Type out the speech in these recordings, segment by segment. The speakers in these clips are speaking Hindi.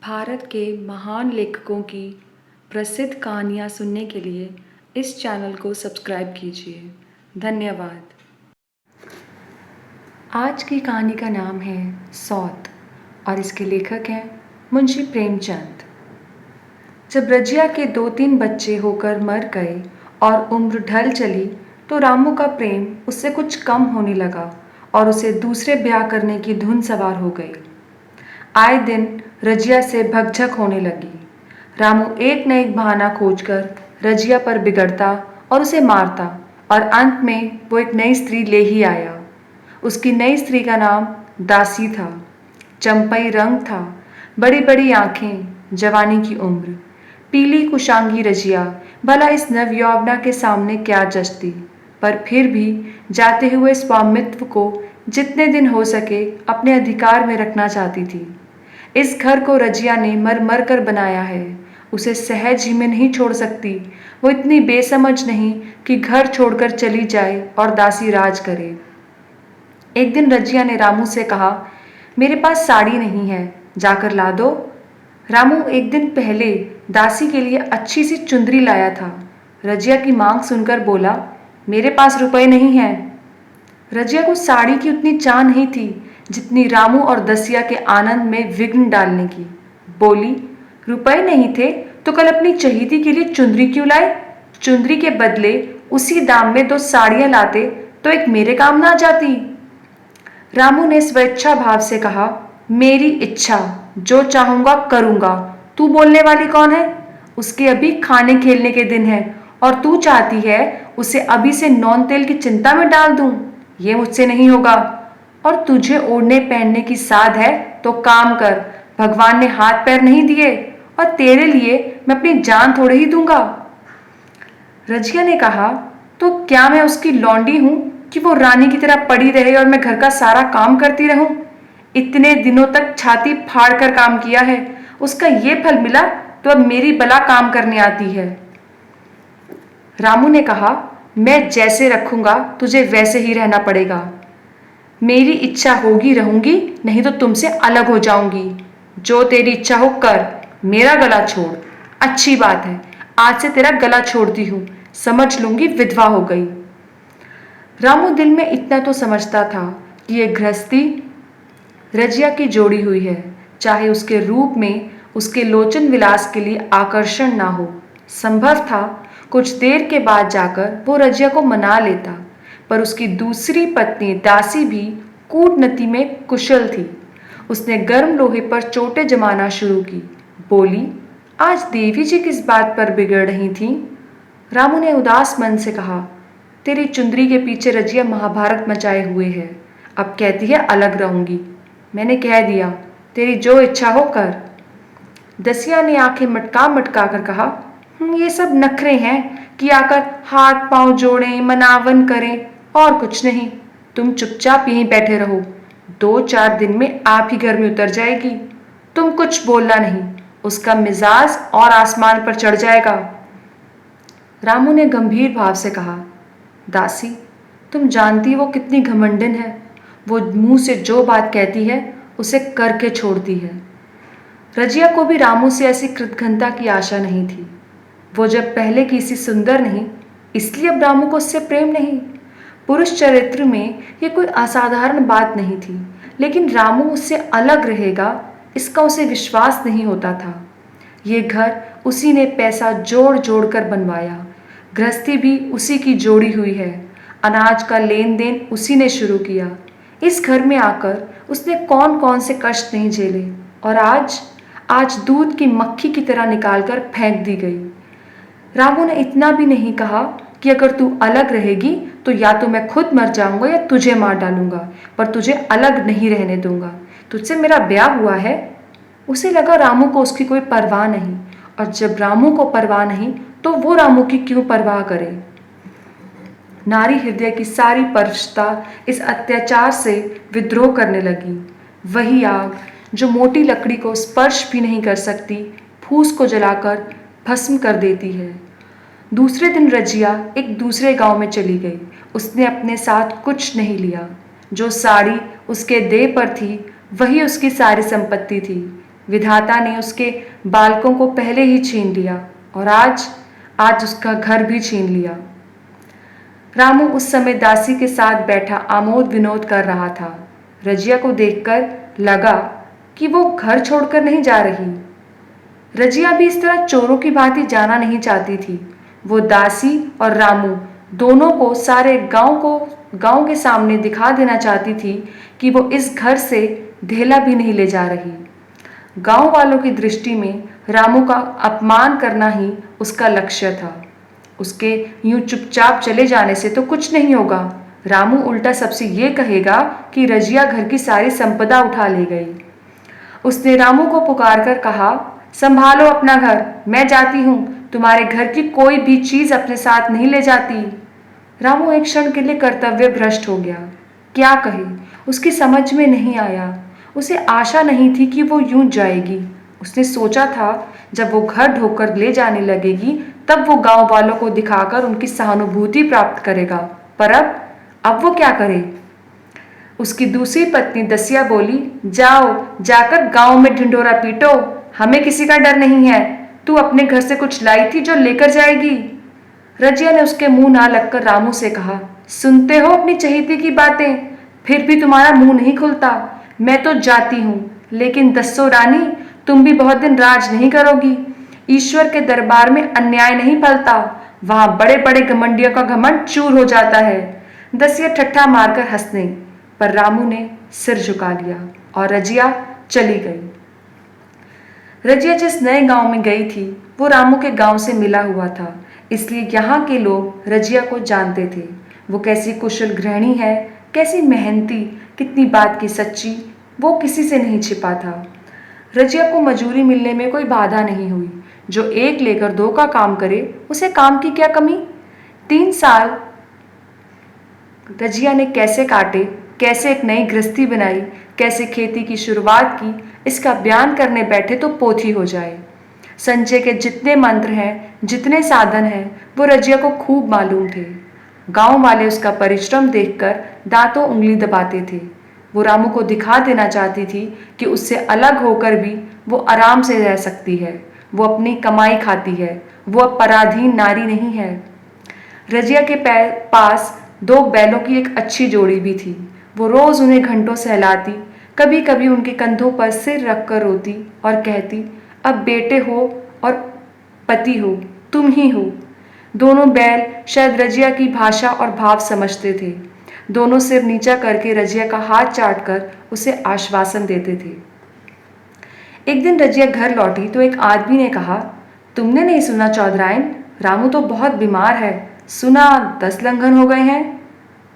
भारत के महान लेखकों की प्रसिद्ध कहानियाँ सुनने के लिए इस चैनल को सब्सक्राइब कीजिए। धन्यवाद। आज की कहानी का नाम है सौत और इसके लेखक हैं मुंशी प्रेमचंद। जब रजिया के 2-3 बच्चे होकर मर गए और उम्र ढल चली तो रामू का प्रेम उससे कुछ कम होने लगा और उसे दूसरे ब्याह करने की धुन सवार हो गई। आए दिन रजिया से भगझक होने लगी। रामू एक न एक बहाना खोजकर रजिया पर बिगड़ता और उसे मारता और अंत में वो एक नई स्त्री ले ही आया। उसकी नई स्त्री का नाम दासी था। चंपई रंग था, बड़ी बड़ी आंखें, जवानी की उम्र। पीली कुशांगी रजिया भला इस नवयौवना के सामने क्या जचती, पर फिर भी जाते हुए स्वामित्व को जितने दिन हो सके अपने अधिकार में रखना चाहती थी। इस घर को रजिया ने मर मर कर बनाया है, उसे सहज ही में नहीं छोड़ सकती। वो इतनी बेसमझ नहीं कि घर छोड़कर चली जाए और दासी राज करे। एक दिन रजिया ने रामू से कहा, मेरे पास साड़ी नहीं है, जाकर ला दो। रामू एक दिन पहले दासी के लिए अच्छी सी चुंदरी लाया था। रजिया की मांग सुनकर बोला, मेरे पास रुपए नहीं हैं। रजिया को साड़ी की उतनी चाह नहीं थी जितनी रामू और दसिया के आनंद में विघ्न डालने की। बोली, रुपए नहीं थे तो कल अपनी चहेती के लिए चुंदरी क्यों लाए? चुंदरी के बदले उसी दाम में 2 साड़ियां लाते तो एक मेरे काम ना जाती। रामू ने स्वेच्छा भाव से कहा, मेरी इच्छा, जो चाहूंगा करूंगा, तू बोलने वाली कौन है? उसके अभी खाने खेलने के दिन है और तू चाहती है उसे अभी से नौन तेल की चिंता में डाल दूं। ये मुझसे नहीं होगा। और तुझे ओढ़ने पहनने की साध है तो काम कर, भगवान ने हाथ पैर नहीं दिए और तेरे लिए मैं अपनी जान थोड़े ही दूंगा। रजिया ने कहा, तो क्या मैं उसकी लौंडी हूं कि वो रानी की तरह पड़ी रहे और मैं घर का सारा काम करती रहूं? इतने दिनों तक छाती फाड़ कर काम किया है, उसका ये फल मिला तो अब मेरी बला काम करने आती है। रामू ने कहा, मैं जैसे रखूंगा तुझे वैसे ही रहना पड़ेगा। मेरी इच्छा होगी रहूंगी, नहीं तो तुमसे अलग हो जाऊंगी। जो तेरी इच्छा हो कर, मेरा गला छोड़। अच्छी बात है, आज से तेरा गला छोड़ती हूं, समझ लूंगी विधवा हो गई। रामू दिल में इतना तो समझता था कि ये गृहस्थी रजिया की जोड़ी हुई है, चाहे उसके रूप में उसके लोचन विलास के लिए आकर्षण ना हो। संभव था कुछ देर के बाद जाकर वो रजिया को मना लेता, पर उसकी दूसरी पत्नी दासी भी कूटनीति में कुशल थी। उसने गर्म लोहे पर चोटें जमाना शुरू की। बोली, आज देवी जी किस बात पर बिगड़ रही थीं? रामू ने उदास मन से कहा, तेरी चुंदरी के पीछे रजिया महाभारत मचाए हुए है। अब कहती है अलग रहूंगी। मैंने कह दिया, तेरी जो इच्छा हो कर। दसिया ने आंखें मटका मटका कर कहा, ये सब नखरे हैं कि आकर हाथ पांव जोड़ें, मनावन करें और कुछ नहीं। तुम चुपचाप यहीं बैठे रहो, 2-4 दिन में आप ही घर में उतर जाएगी। तुम कुछ बोलना नहीं, उसका मिजाज और आसमान पर चढ़ जाएगा। रामू ने गंभीर भाव से कहा, दासी, तुम जानती वो कितनी घमंडिन है। वो मुंह से जो बात कहती है उसे करके छोड़ती है। रजिया को भी रामू से ऐसी कृतघ्नता की आशा नहीं थी। वो जब पहले की सी सुंदर नहीं, इसलिए अब रामू को उससे प्रेम नहीं। पुरुष चरित्र में ये कोई असाधारण बात नहीं थी, लेकिन रामू उससे अलग रहेगा इसका उसे विश्वास नहीं होता था। ये घर उसी ने पैसा जोड़ जोड़ कर बनवाया, गृहस्थी भी उसी की जोड़ी हुई है, अनाज का लेन देन उसी ने शुरू किया। इस घर में आकर उसने कौन कौन से कष्ट नहीं झेले और आज दूध की मक्खी की तरह निकालकर फेंक दी गई। रामू ने इतना भी नहीं कहा कि अगर तू अलग रहेगी तो या तो मैं खुद मर जाऊंगा या तुझे मार डालूंगा, पर तुझे अलग नहीं रहने दूंगा। तुझसे मेरा ब्याह हुआ है। उसे लगा रामू को उसकी कोई परवाह नहीं, और जब रामू को परवाह नहीं तो वो रामू की क्यों परवाह करे। नारी हृदय की सारी परवशता इस अत्याचार से विद्रोह करने लगी। वही आग जो मोटी लकड़ी को स्पर्श भी नहीं कर सकती, फूस को जलाकर भस्म कर देती है। दूसरे दिन रजिया एक दूसरे गांव में चली गई। उसने अपने साथ कुछ नहीं लिया। जो साड़ी उसके देह पर थी वही उसकी सारी संपत्ति थी। विधाता ने उसके बालकों को पहले ही छीन लिया और आज आज उसका घर भी छीन लिया। रामू उस समय दासी के साथ बैठा आमोद विनोद कर रहा था। रजिया को देखकर लगा कि वो घर छोड़कर नहीं जा रही। रजिया भी इस तरह चोरों की भांति जाना नहीं चाहती थी। वो दासी और रामू दोनों को सारे गांव के सामने दिखा देना चाहती थी कि वो इस घर से ढेला भी नहीं ले जा रही। गांव वालों की दृष्टि में रामू का अपमान करना ही उसका लक्ष्य था। उसके यूं चुपचाप चले जाने से तो कुछ नहीं होगा। रामू उल्टा सबसे ये कहेगा कि रजिया घर की सारी संपदा उठा ले गई। उसने रामू को पुकार कर कहा, संभालो अपना घर, मैं जाती हूँ, तुम्हारे घर की कोई भी चीज अपने साथ नहीं ले जाती। रामू एक क्षण के लिए कर्तव्य भ्रष्ट हो गया। क्या कहे, उसकी समझ में नहीं आया। उसे आशा नहीं थी कि वो यूं जाएगी। उसने सोचा था जब वो घर ढोकर ले जाने लगेगी तब वो गांव वालों को दिखाकर उनकी सहानुभूति प्राप्त करेगा, पर अब वो क्या करे। उसकी दूसरी पत्नी दसिया बोली, जाओ जाकर गांव में ढिंढोरा पीटो, हमें किसी का डर नहीं है। तू अपने घर से कुछ लाई थी जो लेकर जाएगी। रजिया ने उसके मुंह ना लगकर रामू से कहा, सुनते हो अपनी चहेती की बातें, फिर भी तुम्हारा मुंह नहीं खुलता। मैं तो जाती हूँ, लेकिन दस्सो रानी, तुम भी बहुत दिन राज नहीं करोगी। ईश्वर के दरबार में अन्याय नहीं फलता, वहां बड़े बड़े घमंडियों का घमंड चूर हो जाता है। दसिया ठट्ठा मारकर हंसने पर रामू ने सिर झुका लिया और रजिया चली गई। रजिया जिस नए गांव में गई थी वो रामू के गांव से मिला हुआ था, इसलिए यहाँ के लोग रजिया को जानते थे। वो कैसी कुशल गृहिणी है, कैसी मेहनती, कितनी बात की सच्ची, वो किसी से नहीं छिपा था। रजिया को मजूरी मिलने में कोई बाधा नहीं हुई। जो एक लेकर दो का काम करे उसे काम की क्या कमी। 3 साल रजिया ने कैसे काटे, कैसे एक नई गृहस्थी बनाई, कैसे खेती की शुरुआत की, इसका बयान करने बैठे तो पोथी हो जाए। संचय के जितने मंत्र हैं, जितने साधन हैं, वो रजिया को खूब मालूम थे। गांव वाले उसका परिश्रम देखकर दांतों उंगली दबाते थे। वो रामू को दिखा देना चाहती थी कि उससे अलग होकर भी वो आराम से रह सकती है। वो अपनी कमाई खाती है, वो अब पराधीन नारी नहीं है। रजिया के पास 2 बैलों की एक अच्छी जोड़ी भी थी। वो रोज उन्हें घंटों सहलाती, कभी कभी उनके कंधों पर सिर रखकर रोती और कहती, अब बेटे हो और पति हो, तुम ही हो। दोनों बैल शायद रजिया की भाषा और भाव समझते थे। दोनों सिर नीचा करके रजिया का हाथ चाटकर उसे आश्वासन देते थे। एक दिन रजिया घर लौटी तो एक आदमी ने कहा, तुमने नहीं सुना चौधराइन, रामू तो बहुत बीमार है, सुना 10 लंघन हो गए हैं।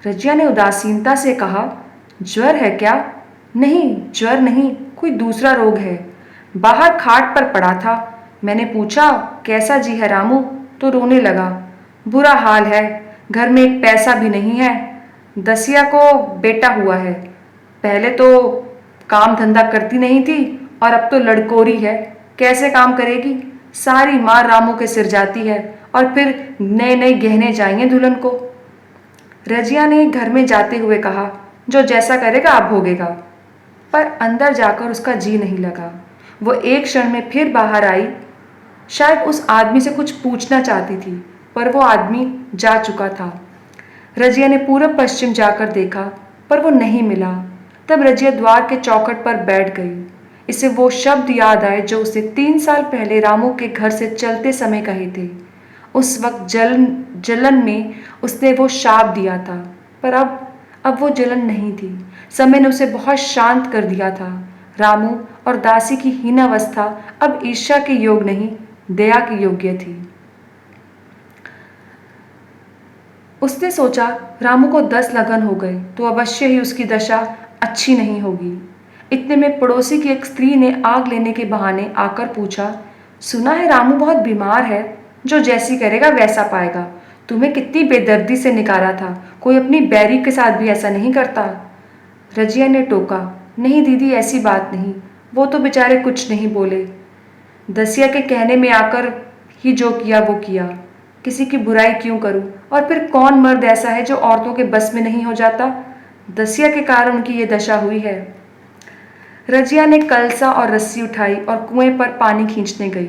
रजिया ने उदासीनता से कहा, ज्वर है क्या? नहीं, ज्वर नहीं, कोई दूसरा रोग है। बाहर खाट पर पड़ा था, मैंने पूछा कैसा जी है रामू, तो रोने लगा। बुरा हाल है, घर में एक पैसा भी नहीं है। दसिया को बेटा हुआ है, पहले तो काम धंधा करती नहीं थी और अब तो लड़कोरी है, कैसे काम करेगी। सारी मार रामू के सिर जाती है और फिर नए नए गहने चाहिए दुल्हन को। रजिया ने घर में जाते हुए कहा, जो जैसा करेगा आप भोगेगा। पर अंदर जाकर उसका जी नहीं लगा। वो एक क्षण में फिर बाहर आई। शायद उस आदमी से कुछ पूछना चाहती थी, पर वो आदमी जा चुका था। रजिया ने पूरब पश्चिम जाकर देखा, पर वो नहीं मिला। तब रजिया द्वार के चौखट पर बैठ गई। इसे वो शब्द याद आए जो उसे 3 साल पहले रामू के घर से चलते समय कहे थे। उस वक्त जलन में उसने वो शाप दिया था, पर अब वो जलन नहीं थी। समय ने उसे बहुत शांत कर दिया था। रामू और दासी की हीनावस्था अब ईर्ष्या के योग नहीं, दया के योग्य थी। उसने सोचा, रामू को 10 लगन हो गए तो अवश्य ही उसकी दशा अच्छी नहीं होगी। इतने में पड़ोसी की एक स्त्री ने आग लेने के बहाने आकर पूछा, सुना है रामू बहुत बीमार है, जो जैसी करेगा वैसा पाएगा। तुम्हें कितनी बेदर्दी से निकाला था, कोई अपनी बैरी के साथ भी ऐसा नहीं करता। रजिया ने टोका, नहीं दीदी, ऐसी बात नहीं, वो तो बेचारे कुछ नहीं बोले। दसिया के कहने में आकर ही जो किया वो किया, किसी की बुराई क्यों करूं। और फिर कौन मर्द ऐसा है जो औरतों के बस में नहीं हो जाता। दसिया के कारण उनकी ये दशा हुई है। रजिया ने कलसा और रस्सी उठाई और कुएं पर पानी खींचने गई।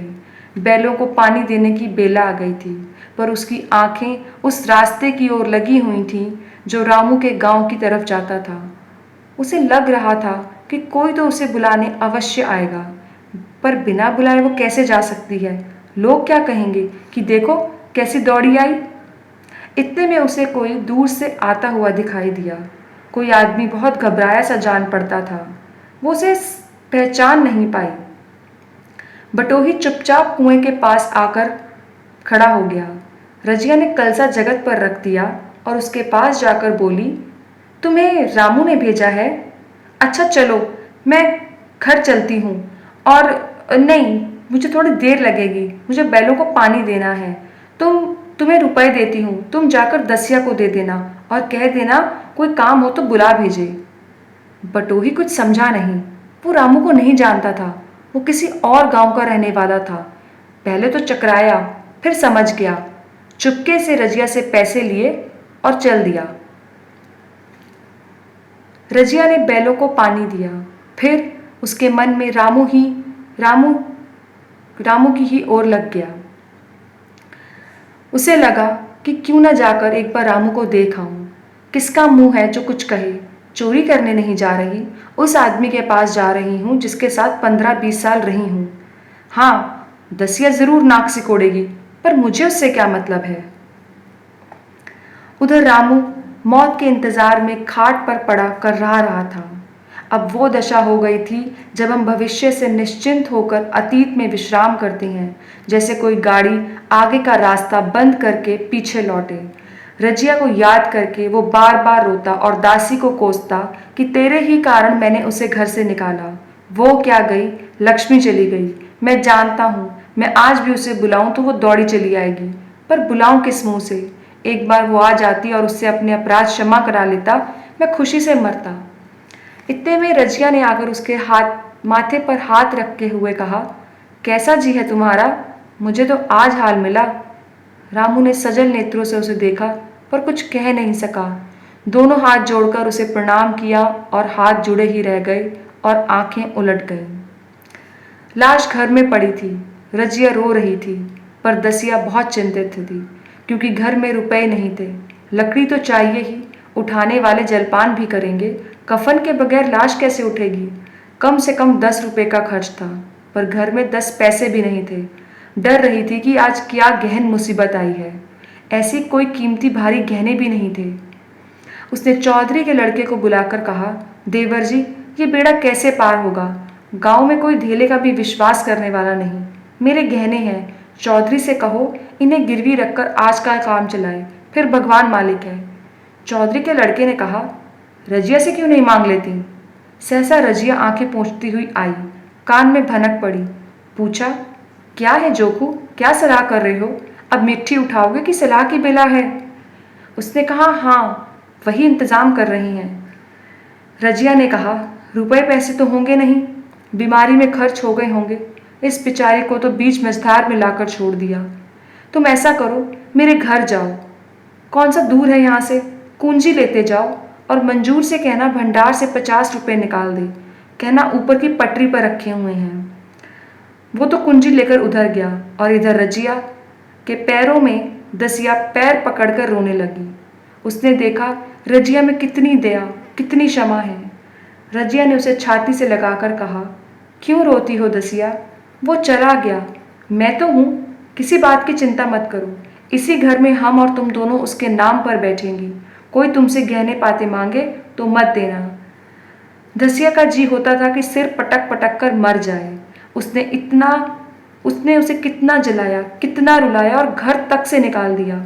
बैलों को पानी देने की बेला आ गई थी, पर उसकी आंखें उस रास्ते की ओर लगी हुई थीं जो रामू के गांव की तरफ जाता था। उसे लग रहा था कि कोई तो उसे बुलाने अवश्य आएगा, पर बिना बुलाए वो कैसे जा सकती है? लोग क्या कहेंगे कि देखो कैसी दौड़ी आई। इतने में उसे कोई दूर से आता हुआ दिखाई दिया। कोई आदमी बहुत घबराया सा जान पड़ता था। वो उसे पहचान नहीं पाई। बटोही चुपचाप कुएं के पास आकर खड़ा हो गया। रजिया ने कलसा जगत पर रख दिया और उसके पास जाकर बोली, तुम्हें रामू ने भेजा है? अच्छा चलो, मैं घर चलती हूँ। और नहीं, मुझे थोड़ी देर लगेगी, मुझे बैलों को पानी देना है। तुम्हें रुपए देती हूँ, तुम जाकर दसिया को दे देना और कह देना कोई काम हो तो बुला भेजे। बटोही कुछ समझा नहीं। वो रामू को नहीं जानता था। वो किसी और गांव का रहने वाला था। पहले तो चकराया, फिर समझ गया। चुपके से रजिया से पैसे लिए और चल दिया। रजिया ने बैलों को पानी दिया। फिर उसके मन में रामू की ही ओर लग गया। उसे लगा कि क्यों न जाकर एक बार रामू को देख आऊं। किसका मुंह है जो कुछ कहे। चोरी करने नहीं जा रही, उस आदमी के पास जा रही हूं जिसके साथ 15-20 साल रही हूं। हाँ, दसिया जरूर नाक सिकोड़ेगी, पर मुझे उससे क्या मतलब है। उधर रामू मौत के इंतजार में खाट पर पड़ा कर रहा था। अब वो दशा हो गई थी जब हम भविष्य से निश्चिंत होकर अतीत में विश्राम करते हैं, जैसे कोई गाड़ी आगे का रास्ता बंद करके पीछे लौटे। रजिया को याद करके वो बार बार रोता और दासी को कोसता कि तेरे ही कारण मैंने उसे घर से निकाला। वो क्या गई, लक्ष्मी चली गई। मैं जानता हूँ, मैं आज भी उसे बुलाऊं तो वो दौड़ी चली आएगी, पर बुलाऊं किस मुंह से। एक बार वो आ जाती और उससे अपने अपराध क्षमा करा लेता, मैं खुशी से मरता। इतने में रजिया ने आकर उसके माथे पर हाथ रखे हुए कहा, कैसा जी है तुम्हारा? मुझे तो आज हाल मिला। रामू ने सजल नेत्रों से उसे देखा, पर कुछ कह नहीं सका। दोनों हाथ जोड़कर उसे प्रणाम किया और हाथ जुड़े ही रह गए और आंखें उलट गईं। लाश घर में पड़ी थी। रजिया रो रही थी, पर दसिया बहुत चिंतित थी, क्योंकि घर में रुपए नहीं थे। लकड़ी तो चाहिए ही, उठाने वाले जलपान भी करेंगे। कफन के बगैर लाश कैसे उठेगी? कम से कम 10 रुपए का खर्च था, पर घर में 10 पैसे भी नहीं थे। डर रही थी कि आज क्या गहन मुसीबत आई है। ऐसी कोई कीमती भारी गहने भी नहीं थे। उसने चौधरी के लड़के को बुलाकर कहा, देवर जी, ये बेड़ा कैसे पार होगा? गांव में कोई धेले का भी विश्वास करने वाला नहीं। मेरे गहने हैं, चौधरी से कहो इन्हें गिरवी रखकर आज का काम चलाए, फिर भगवान मालिक है। चौधरी के लड़के ने कहा, रजिया से क्यों नहीं मांग लेती? सहसा रजिया आंखें पोंछती हुई आई, कान में भनक पड़ी। पूछा, क्या है जोखू, क्या सलाह कर रहे हो? अब मिट्टी उठाओगे कि सलाह की बेला है? उसने कहा, हाँ, वही इंतजाम कर रही हैं। रजिया ने कहा, रुपए पैसे तो होंगे नहीं, बीमारी में खर्च हो गए होंगे। इस बेचारे को तो बीच मझधार में लाकर छोड़ दिया। तुम ऐसा करो, मेरे घर जाओ। कौन सा दूर है यहाँ से? कुंजी लेते जाओ और मंजूर से कहना भंडार से 50 रुपए निकाल दे। कहना ऊपर की पटरी पर रखे हुए हैं। वो तो कुंजी लेकर उधर गया और इधर रजिया के पैरों में दसिया पैर पकड़कर रोने लगी। उसने देखा रजिया में कितनी दया, कितनी क्षमा है। रजिया ने उसे छाती से लगाकर कहा, क्यों रोती हो दसिया? वो चला गया, मैं तो हूँ, किसी बात की चिंता मत करो। इसी घर में हम और तुम दोनों उसके नाम पर बैठेंगी। कोई तुमसे गहने पाते मांगे तो मत देना। दसिया का जी होता था कि सिर पटक पटक कर मर जाए। उसने उसे कितना जलाया, कितना रुलाया और घर तक से निकाल दिया।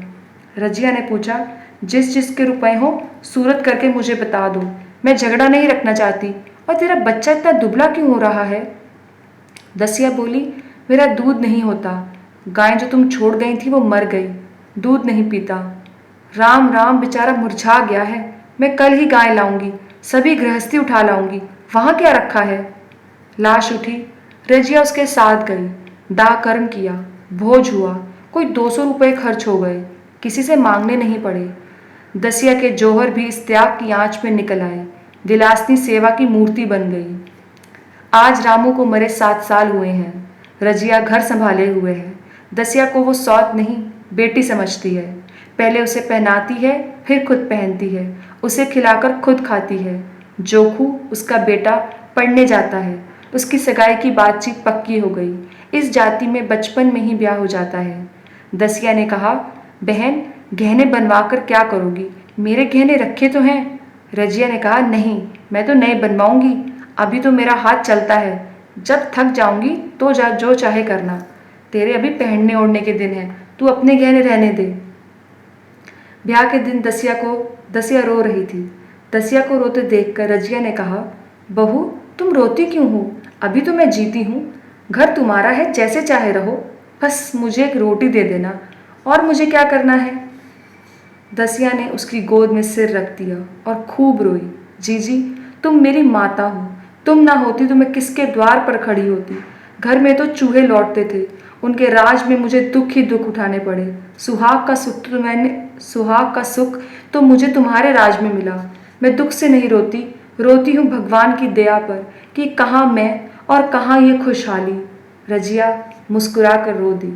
रजिया ने पूछा, जिस जिसके रुपए हो सूरत करके मुझे बता दो। मैं झगड़ा नहीं रखना चाहती। और तेरा बच्चा इतना दुबला क्यों हो रहा है? दसिया बोली, मेरा दूध नहीं होता। गाय जो तुम छोड़ गई थी वो मर गई, दूध नहीं पीता। राम राम, बेचारा मुरझा गया है। मैं कल ही गाय लाऊंगी, सभी गृहस्थी उठा लाऊंगी। वहां क्या रखा है? लाश उठी। रजिया उसके साथ गई। दाह कर्म किया, भोज हुआ। कोई 200 रुपये खर्च हो गए, किसी से मांगने नहीं पड़े। दसिया के जौहर भी इस त्याग की आंच में निकल आए। दिलासनी सेवा की मूर्ति बन गई। आज रामू को मरे 7 साल हुए हैं। रजिया घर संभाले हुए है। दसिया को वो सौत नहीं बेटी समझती है। पहले उसे पहनाती है, फिर खुद पहनती है, उसे खिलाकर खुद खाती है। जोखू उसका बेटा पढ़ने जाता है। उसकी सगाई की बातचीत पक्की हो गई। इस जाति में बचपन में ही ब्याह हो जाता है। दसिया ने कहा, बहन गहने बनवा कर क्या करोगी? मेरे गहने रखे तो हैं। रजिया ने कहा, नहीं, मैं तो नए बनवाऊंगी। अभी तो मेरा हाथ चलता है। जब थक जाऊंगी तो जो चाहे करना। तेरे अभी पहनने ओढ़ने के दिन हैं, तू अपने गहने रहने दे। ब्याह के दिन दसिया रो रही थी। दसिया को रोते देखकर रजिया ने कहा, बहू तुम रोती क्यों हो? अभी तो मैं जीती हूँ। घर तुम्हारा है, जैसे चाहे रहो। बस मुझे एक रोटी दे देना, और मुझे क्या करना है? दसिया ने उसकी गोद में सिर रख दिया और खूब रोई। जीजी, तुम मेरी माता हो। तुम ना होती तो मैं किसके द्वार पर खड़ी होती? घर में तो चूहे लौटते थे। उनके राज में मुझे दुख ही दुख उठाने पड़े। सुहाग का सुख तो मुझे तुम्हारे राज में मिला। मैं दुख से नहीं रोती, रोती हूँ भगवान की दया पर कि कहाँ मैं और कहाँ ये खुशहाली। रजिया मुस्कुरा कर रो दी।